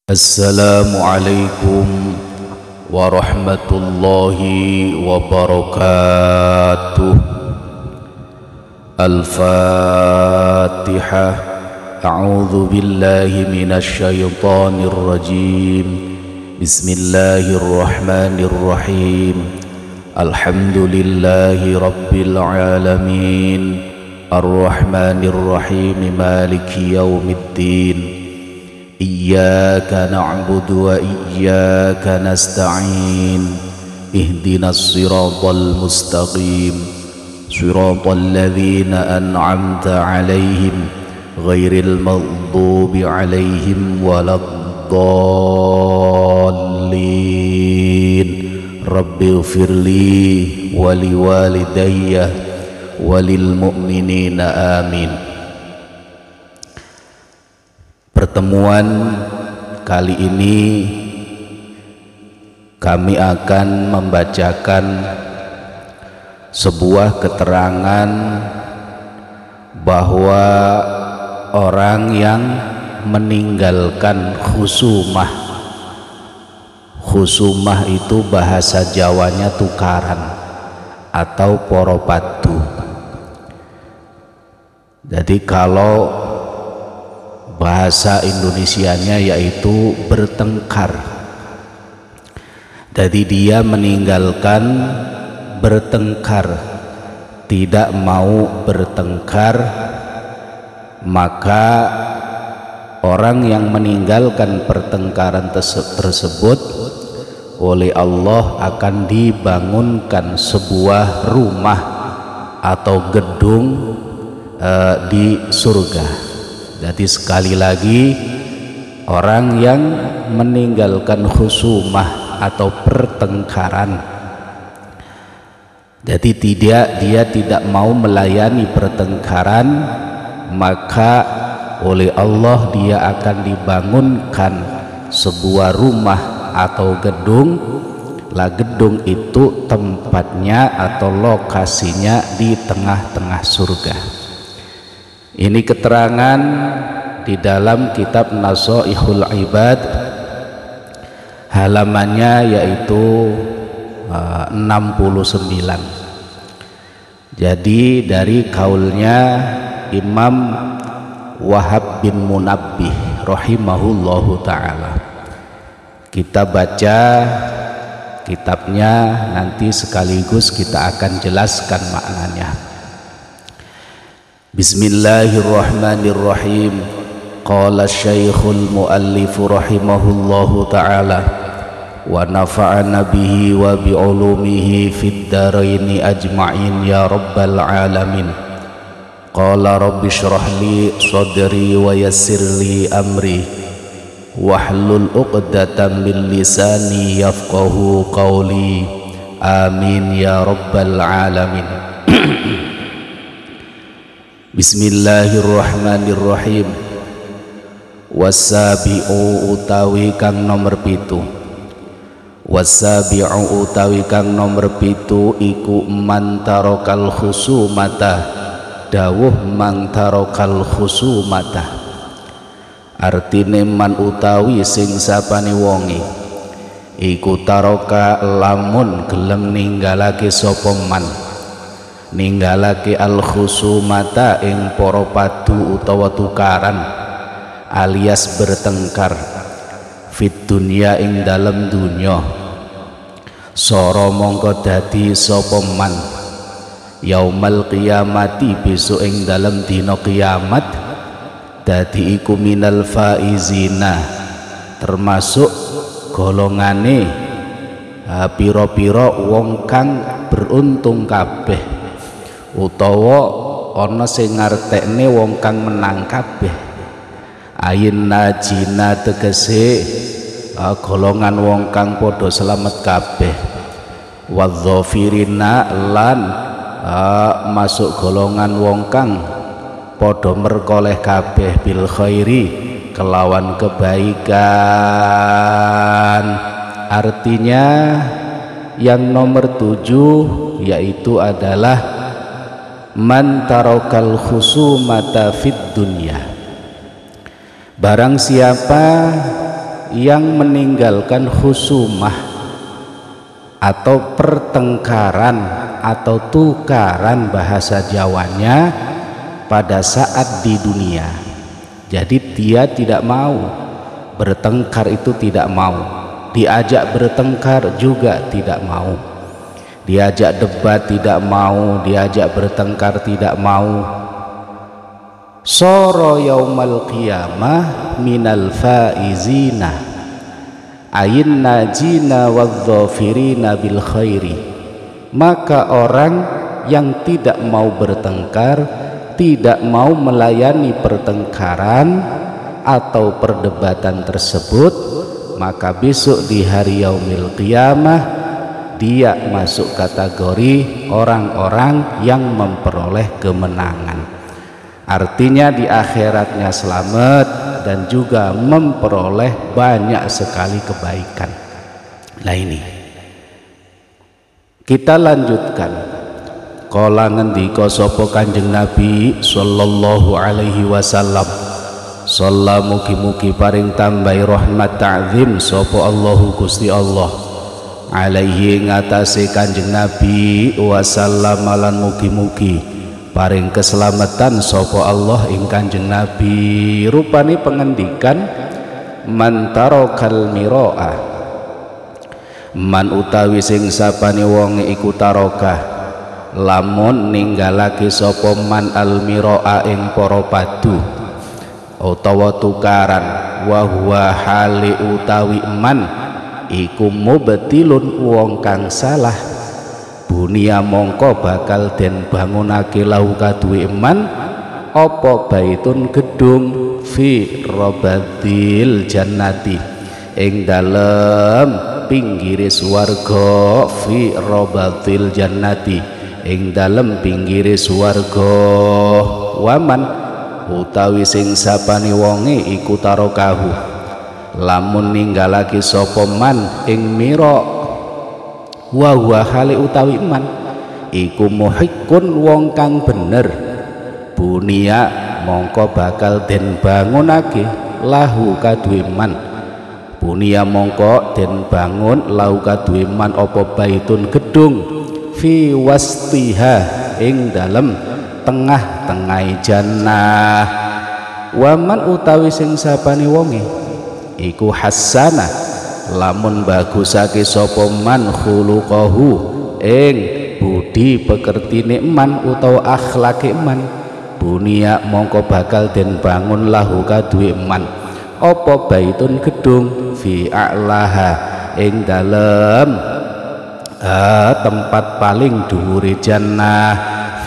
Assalamualaikum warahmatullahi wabarakatuh. Al-Fatihah. A'udzu billahi minasy syaithanir rajim. Bismillahirrahmanirrahim. Alhamdulillahi rabbil alamin. Ar-Rahmanir Rahim. Maliki yaumiddin. Iyyaka na'budu wa iyyaka nasta'in. Ihdinas siratal mustaqim. Siratal ladzina an'amta 'alaihim ghairil maghdubi 'alaihim waladdallin. Rabbighfirli wa liwalidayya walil mu'minina amin. Pertemuan kali ini kami akan membacakan sebuah keterangan bahwa orang yang meninggalkan khusumah. Khusumah itu bahasa Jawanya tukaran atau poropadu. Jadi kalau bahasa Indonesianya yaitu bertengkar. Jadi dia meninggalkan bertengkar, tidak mau bertengkar, maka orang yang meninggalkan pertengkaran tersebut oleh Allah akan dibangunkan sebuah rumah atau gedung di surga. Jadi sekali lagi, orang yang meninggalkan khusumah atau pertengkaran, jadi dia tidak mau melayani pertengkaran, maka oleh Allah dia akan dibangunkan sebuah rumah atau gedung. Lah gedung itu tempatnya atau lokasinya di tengah-tengah surga. Ini keterangan di dalam kitab Nasaihul Ibad, halamannya yaitu 69. Jadi dari kaulnya Imam Wahab bin Munabbih rahimahullahu ta'ala. Kita baca kitabnya, nanti sekaligus kita akan jelaskan maknanya. Bismillahirrahmanirrahim. Qala Syekhul Muallif rahimahullahu ta'ala wa nafa'ana bihi wa bi'ulumihi fid dharaini ajma'in ya rabbal alamin. Qala rabbi shrah li sadri wa yassir li amri wahlul 'uqdatam min lisani yafqahu qawli. Amin ya rabbal alamin. Bismillahirrahmanirrahim. Wasabi'u utawi kang nomor 7. Wasabi'u utawi kang nomor 7 iku man tarokal khusumata. Dawuh man tarokal khusumata, artine man utawi sing sapane wonge iku taroka lamun gelem ninggalake sapa man, ninggalake al khusumata ing para padu utawa tukaran alias bertengkar fit dunya ing dalam dunya. Soro mongko dadi sapa man yaumal qiyamati besok ing dalam dina kiamat dadi iku minal faizina, termasuk golongane pira-pira wong kang beruntung kabeh, utawa ana sing ngartekne wong kang menang kabeh. Ayin najina tegese golongan wong kang padha selamat kabeh. Wadzafirina lan masuk golongan wong kang padha merkoleh kabeh bil khairi kelawan kebaikan. Artinya yang nomor 7 yaitu adalah man tarokal khusumata fid dunya, barang siapa yang meninggalkan khusumah atau pertengkaran atau tukaran bahasa Jawanya pada saat di dunia. Jadi dia tidak mau bertengkar, itu tidak mau, diajak bertengkar juga tidak mau, diajak debat tidak mau, diajak bertengkar tidak mau. Soro yaumal qiyamah minal faizina ayin najina wadzafirina bil khairi. Maka orang yang tidak mau bertengkar, tidak mau melayani pertengkaran atau perdebatan tersebut, maka besok di hari yaumil qiyamah dia masuk kategori orang-orang yang memperoleh kemenangan. Artinya di akhiratnya selamat dan juga memperoleh banyak sekali kebaikan. Nah ini kita lanjutkan. Kala ngendika sapa Kanjeng Nabi sallallahu alaihi wasallam, shalla mugi-mugi paring tambahi rahmat ta'zim sapa Allahu Gusti Allah alaihi ngatasi Kanjeng Nabi wasallam, lan mugi-mugi paring keselamatan sapa Allah ing Kanjeng Nabi. Rupane pengendikan man tarakal miraa, man utawi sing sapane wonge iku tarokah lamun ninggalake sapa man al miraa ing para padu utawa tukaran, wa huwa hali utawi man iku mubtilun wong kang salah, bunia mongko bakal den bangunake lahu kaduwe eman apa baitun gedung fi robadil jannati ing dalem pinggire swarga, fi robadil jannati ing dalem pinggire swarga. Waman utawi sing sapane wonge iku tarokahu lamun ninggalake sapa man ing mira, wa huwa hali utawi man iku muhiqqun wong kang bener, bunia mongko bakal den bangunake lahu kaduwe man, bunia mongko den bangun lahu kaduwe man apa baitun gedung fi wastiha ing dalem tengah-tengah jannah. Waman utawi sing sapane wonge iku hasanah lamun bagusake sapa man khuluqahu ing budi pekertine man utawa akhlake man, bunia mongko bakal den bangun lahu kaduwe man apa baitun gedung fi a'laha ing dalem tempat paling dhuwure jannah,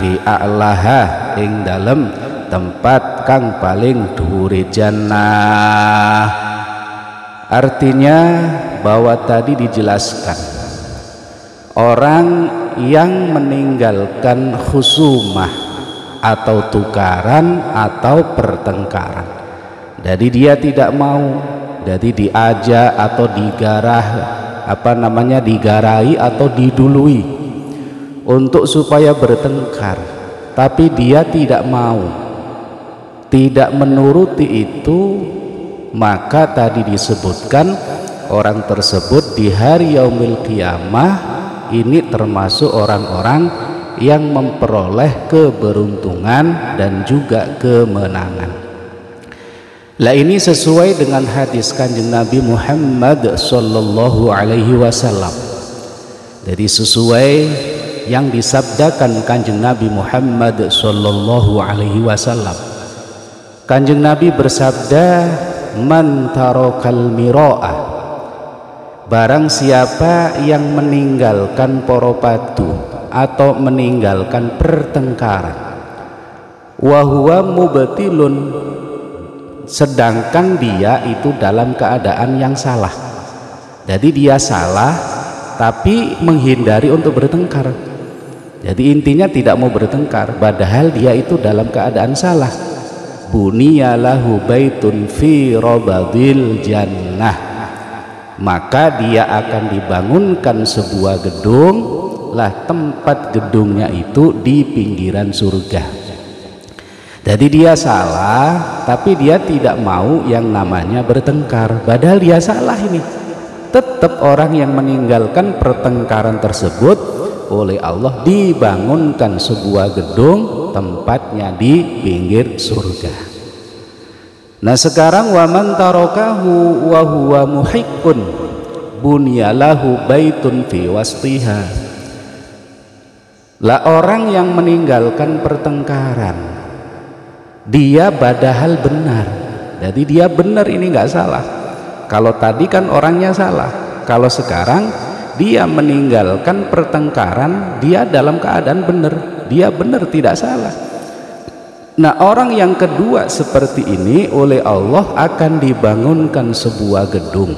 fi a'laha ing dalem tempat kang paling dhuwure jannah. Artinya bahwa tadi dijelaskan orang yang meninggalkan khusumah atau tukaran atau pertengkaran, jadi dia tidak mau, jadi diajak atau digarai atau didului untuk supaya bertengkar, tapi dia tidak mau, tidak menuruti itu, maka tadi disebutkan orang tersebut di hari yaumil qiyamah ini termasuk orang-orang yang memperoleh keberuntungan dan juga kemenangan. Lah ini sesuai dengan hadis Kanjeng Nabi Muhammad sallallahu alaihi wasallam. Jadi sesuai yang disabdakan Kanjeng Nabi Muhammad sallallahu alaihi wasallam. Kanjeng Nabi bersabda, man tarakal miraa, barang siapa yang meninggalkan poropadu atau meninggalkan pertengkaran, wa huwa mubtilun, sedangkan dia itu dalam keadaan yang salah. Jadi dia salah tapi menghindari untuk bertengkar. Jadi intinya tidak mau bertengkar padahal dia itu dalam keadaan salah. Buniya lahu baitun fi robadil jannah, maka dia akan dibangunkan sebuah gedung, lah tempat gedungnya itu di pinggiran surga. Jadi dia salah, tapi dia tidak mau yang namanya bertengkar. Padahal dia salah ini. Tetap orang yang meninggalkan pertengkaran tersebut, oleh Allah dibangunkan sebuah gedung, tempatnya di pinggir surga. Nah sekarang waman tarakahu wa huwa muhiqqun bunyalahu baitun fi wastiha. Lah orang yang meninggalkan pertengkaran, dia padahal benar, jadi dia benar, ini nggak salah. Kalau tadi kan orangnya salah, kalau sekarang dia meninggalkan pertengkaran, dia dalam keadaan benar, dia benar, tidak salah. Nah orang yang kedua seperti ini oleh Allah akan dibangunkan sebuah gedung.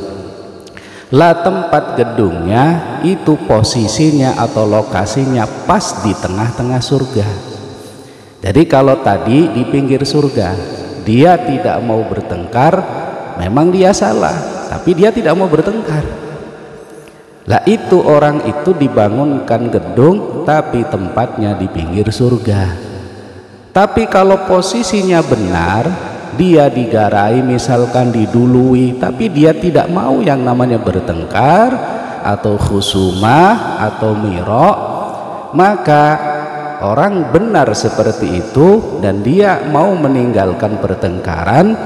Lah tempat gedungnya itu posisinya atau lokasinya pas di tengah-tengah surga. Jadi kalau tadi di pinggir surga dia tidak mau bertengkar, memang dia salah, tapi dia tidak mau bertengkar. Lah itu orang itu dibangunkan gedung tapi tempatnya di pinggir surga. Tapi kalau posisinya benar, dia digarai misalkan didului, tapi dia tidak mau yang namanya bertengkar atau khusumah atau miro, maka orang benar seperti itu dan dia mau meninggalkan pertengkaran,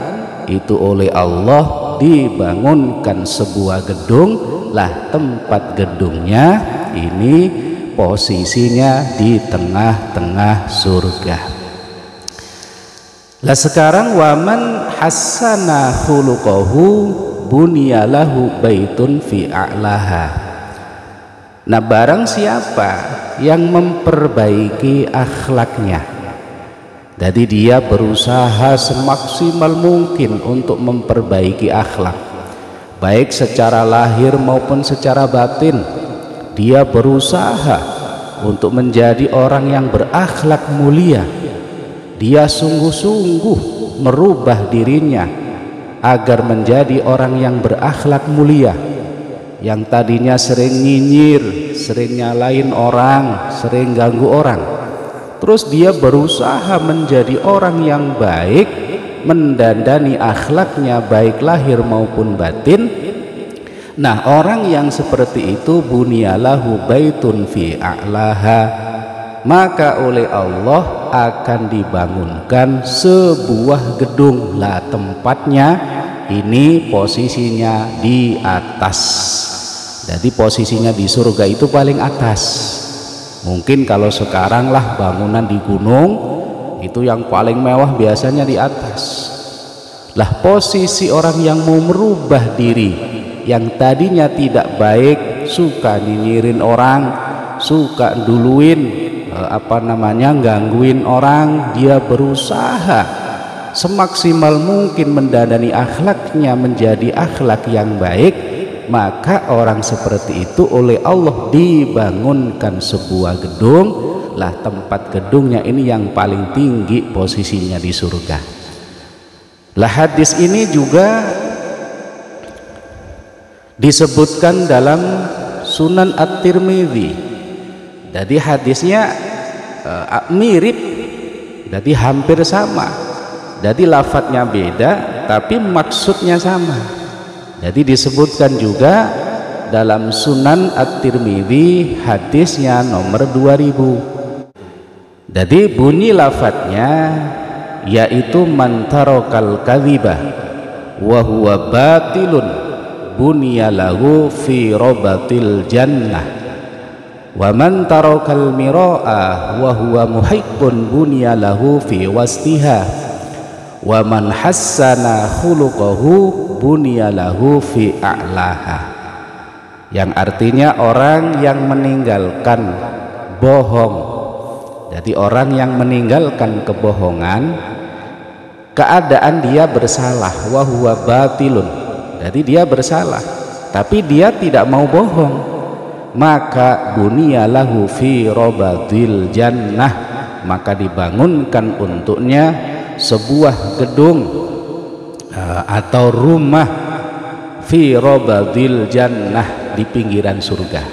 itu oleh Allah dibangunkan sebuah gedung. Lah tempat gedungnya ini posisinya di tengah-tengah surga. Lah sekarang waman hassana khuluquhu bunyalahu baitun fi a'laha. Nah barang siapa yang memperbaiki akhlaknya, jadi dia berusaha semaksimal mungkin untuk memperbaiki akhlak, baik secara lahir maupun secara batin, dia berusaha untuk menjadi orang yang berakhlak mulia. Dia sungguh-sungguh merubah dirinya agar menjadi orang yang berakhlak mulia. Yang tadinya sering nyinyir, sering nyalain orang, sering ganggu orang, terus dia berusaha menjadi orang yang baik, mendandani akhlaknya baik lahir maupun batin. Nah orang yang seperti itu bunyalahu baitun fi a'laha, maka oleh Allah akan dibangunkan sebuah gedung. Lah tempatnya ini posisinya di atas, jadi posisinya di surga itu paling atas. Mungkin kalau sekarang lah bangunan di gunung itu yang paling mewah biasanya di atas. Lah posisi orang yang mau merubah diri, yang tadinya tidak baik, suka nyinyirin orang, suka duluin gangguin orang, dia berusaha semaksimal mungkin mendandani akhlaknya menjadi akhlak yang baik, maka orang seperti itu oleh Allah dibangunkan sebuah gedung. Lah tempat gedungnya ini yang paling tinggi posisinya di surga. Lah hadis ini juga disebutkan dalam Sunan At-Tirmidzi. Jadi hadisnya mirip, jadi hampir sama. Jadi lafadznya beda tapi maksudnya sama. Jadi disebutkan juga dalam Sunan At-Tirmidzi hadisnya nomor 2000. Jadi bunyi lafadznya yaitu man tarakal kadhibah wa huwa batilun bunyalahu fi robatil jannah, wa man tarakal miraa wa huwa muhiqqun bunyalahu fi wastiha, wa man hassana khuluquhu bunyalahu fi a'laha. Yang artinya orang yang meninggalkan bohong, jadi orang yang meninggalkan kebohongan, keadaan dia bersalah, wa huwa batilun, jadi dia bersalah tapi dia tidak mau bohong, maka bunyalahu fi robatil jannah, maka dibangunkan untuknya sebuah gedung atau rumah fi robatil jannah, di pinggiran surga.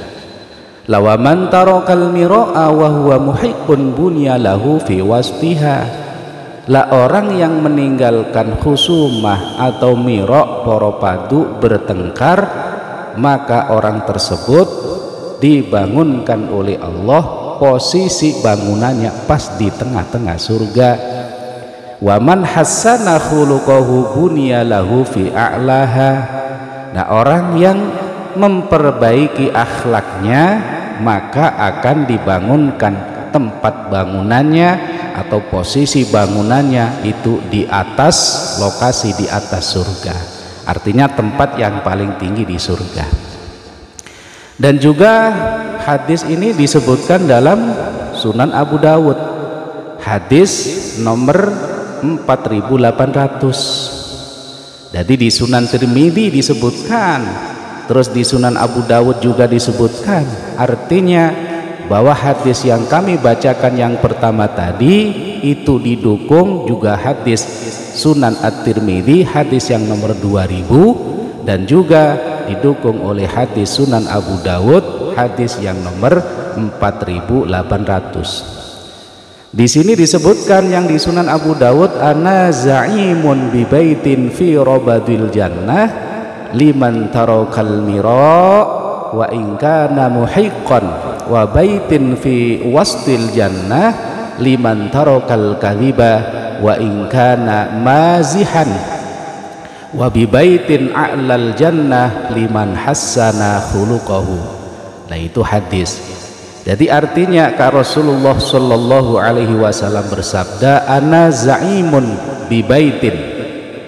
Lawaman tarakal miraa wa huwa muhiqqun bunyalahu fi wastiha. Lah orang yang meninggalkan khusumah atau mirok poropadu bertengkar, maka orang tersebut dibangunkan oleh Allah, posisi bangunannya pas di tengah-tengah surga. Wa man hassana khuluquhu bunya lahu fi a'laha. Nah, orang yang memperbaiki akhlaknya maka akan dibangunkan tempat bangunannya atau posisi bangunannya itu di atas, lokasi di atas surga, artinya tempat yang paling tinggi di surga. Dan juga hadis ini disebutkan dalam Sunan Abu Dawud, hadis nomor 4800. Jadi di Sunan Tirmidzi disebutkan, terus di Sunan Abu Dawud juga disebutkan. Artinya bahwa hadis yang kami bacakan yang pertama tadi itu didukung juga hadis Sunan At-Tirmidzi, hadis yang nomor 2000, dan juga didukung oleh hadis Sunan Abu Dawud, hadis yang nomor 4800. Di sini disebutkan yang di Sunan Abu Dawud, ana za'imun bi baitin fi rabadil jannah liman tarakal mira wa in kana muhiqqan wa baitin fi wastil jannah liman tarakal kadhiba wa in kana mazihan wa bi baitin a'lal jannah liman hassana khuluquhu. Nah, itu hadis. Jadi artinya Rasulullah sallallahu alaihi wasallam bersabda, ana za'imun bi baitin,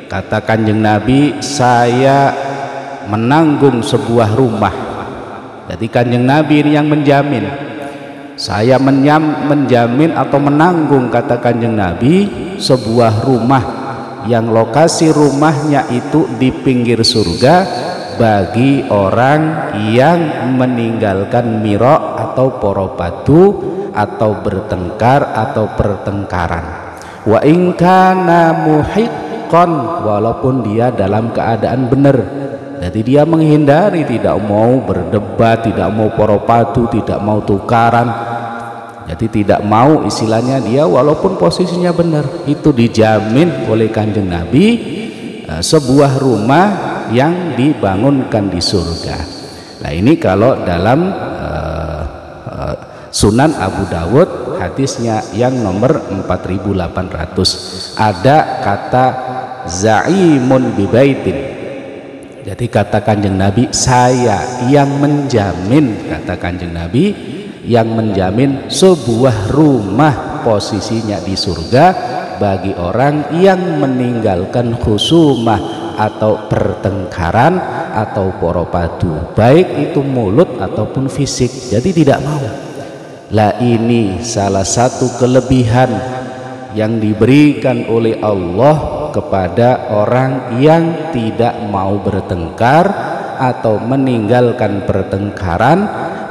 kata Kanjeng Nabi, saya menanggung sebuah rumah. Jadi Kanjeng Nabi ini yang menjamin, saya menjamin atau menanggung, kata Kanjeng Nabi, sebuah rumah yang lokasi rumahnya itu di pinggir surga bagi orang yang meninggalkan mirok atau poropadu atau bertengkar atau pertengkaran. Wa in kana muhiqqan, walaupun dia dalam keadaan benar. Jadi dia menghindari, tidak mau berdebat, tidak mau poropadu, tidak mau tukaran. Jadi tidak mau, istilahnya dia walaupun posisinya benar, itu dijamin oleh Kanjeng Nabi sebuah rumah yang dibangunkan di surga. Nah, ini kalau dalam Sunan Abu Dawud hadisnya yang nomor 4800 ada kata za'imun bibaitin. Jadi kata Kanjeng Nabi, saya yang menjamin, kata Kanjeng Nabi, yang menjamin sebuah rumah posisinya di surga bagi orang yang meninggalkan khusumah atau pertengkaran atau poropadu, baik itu mulut ataupun fisik. Jadi tidak mau. Lah, ini salah satu kelebihan yang diberikan oleh Allah kepada orang yang tidak mau bertengkar atau meninggalkan pertengkaran,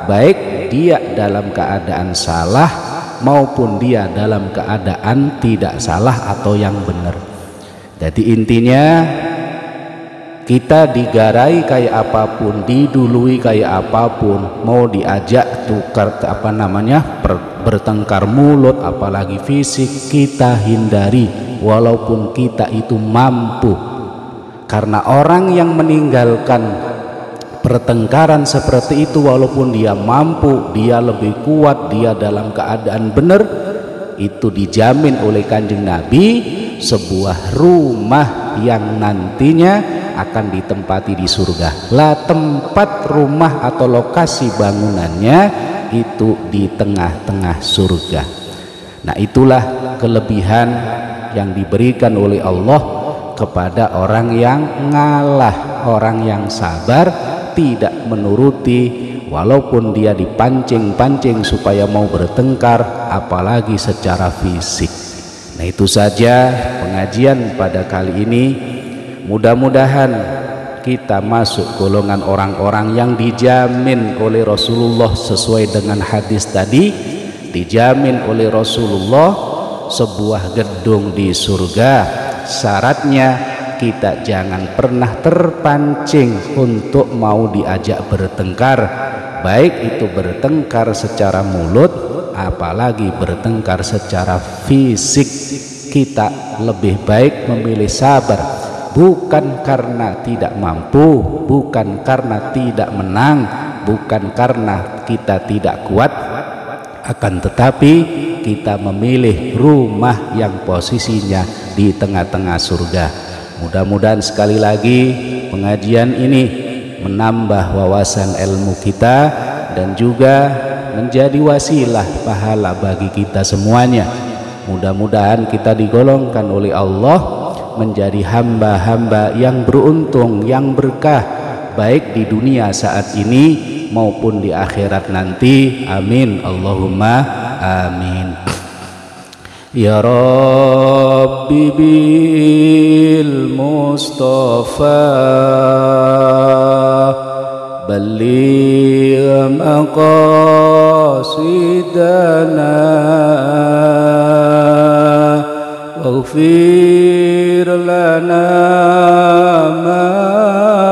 baik dia dalam keadaan salah maupun dia dalam keadaan tidak salah atau yang benar. Jadi intinya kita digarai kayak apapun, didului kayak apapun, mau diajak tukar bertengkar mulut apalagi fisik, kita hindari walaupun kita itu mampu. Karena orang yang meninggalkan pertengkaran seperti itu walaupun dia mampu, dia lebih kuat, dia dalam keadaan benar, itu dijamin oleh Kanjeng Nabi sebuah rumah yang nantinya akan ditempati di surga. Lah, tempat rumah atau lokasi bangunannya itu di tengah-tengah surga. Nah, itulah kelebihan yang diberikan oleh Allah kepada orang yang ngalah, orang yang sabar, tidak menuruti walaupun dia dipancing-pancing supaya mau bertengkar, apalagi secara fisik. Nah, itu saja pengajian pada kali ini. Mudah-mudahan kita masuk golongan orang-orang yang dijamin oleh Rasulullah sesuai dengan hadis tadi, dijamin oleh Rasulullah sebuah gedung di surga. Syaratnya kita jangan pernah terpancing untuk mau diajak bertengkar, baik itu bertengkar secara mulut apalagi bertengkar secara fisik. kita lebih baik memilih sabar, bukan karena tidak mampu, bukan karena tidak menang, bukan karena kita tidak kuat, akan tetapi kita memilih rumah yang posisinya di tengah-tengah surga. Mudah-mudahan sekali lagi pengajian ini menambah wawasan ilmu kita dan juga menjadi wasilah pahala bagi kita semuanya. Mudah-mudahan kita digolongkan oleh Allah menjadi hamba-hamba yang beruntung, yang berkah, baik di dunia saat ini maupun di akhirat nanti. Amin, Allahumma amin. Ya Rabbi bil Mustafa balligh maqasidana waghfir lana ma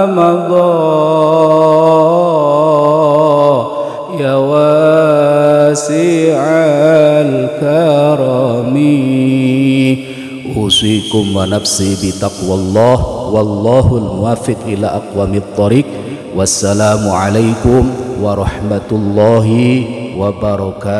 madha ya wasi'al karami. Usikum wa nafsi bitaqwallah wallahul muwaffiq ila aqwamit thoriq. Wassalamu alaikum warahmatullahi wabarakatuh.